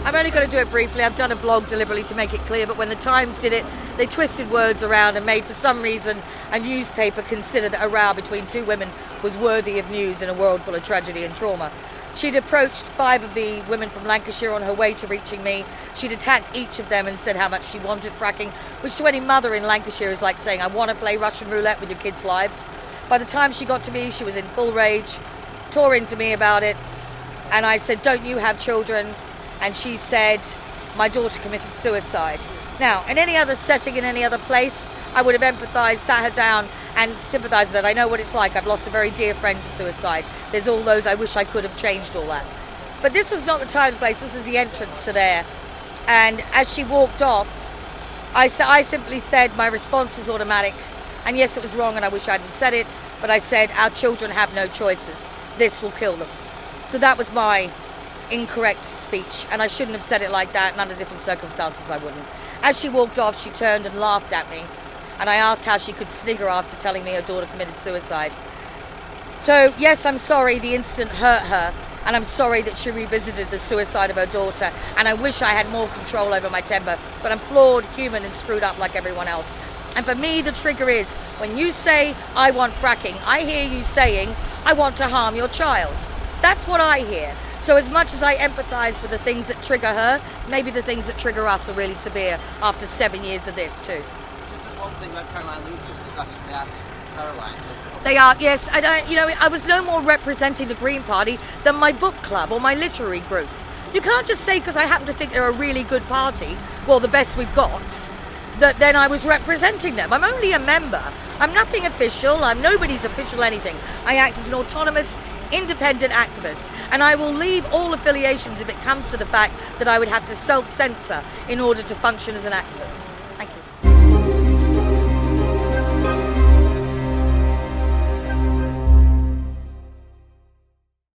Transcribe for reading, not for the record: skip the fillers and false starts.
I'm only going to do it briefly. I've done a blog deliberately to make it clear, but when the Times did it, they twisted words around and made, for some reason, a newspaper consider that a row between two women was worthy of news in a world full of tragedy and trauma. She'd approached 5 of the women from Lancashire on her way to reaching me. She'd attacked each of them and said how much she wanted fracking, which to any mother in Lancashire is like saying, I want to play Russian roulette with your kids' lives. By the time she got to me, she was in full rage, tore into me about it, and I said, don't you have children? And she said, my daughter committed suicide. Now, in any other setting, in any other place, I would have empathised, sat her down and sympathised with her. I know what it's like. I've lost a very dear friend to suicide. There's all those I wish I could have changed all that. But this was not the time and place. This was the entrance to there. And as she walked off, I simply said, my response was automatic. And yes, it was wrong and I wish I hadn't said it. But I said, our children have no choices. This will kill them. So that was my incorrect speech, and I shouldn't have said it like that, and under different circumstances I wouldn't. As she walked off, she turned and laughed at me, and I asked how she could snigger after telling me her daughter committed suicide. So yes, I'm sorry the incident hurt her, and I'm sorry that she revisited the suicide of her daughter, and I wish I had more control over my temper, but I'm flawed, human and screwed up like everyone else. And for me the trigger is, when you say I want fracking, I hear you saying I want to harm your child. That's what I hear. So as much as I empathise with the things that trigger her, maybe the things that trigger us are really severe after 7 years of this too. Just one thing about Caroline Lucas, because that's Caroline. They are, yes. And I was no more representing the Green Party than my book club or my literary group. You can't just say because I happen to think they're a really good party, well, the best we've got, that then I was representing them. I'm only a member. I'm nothing official. I'm nobody's official anything. I act as an autonomous, independent activist, and I will leave all affiliations if it comes to the fact that I would have to self-censor in order to function as an activist.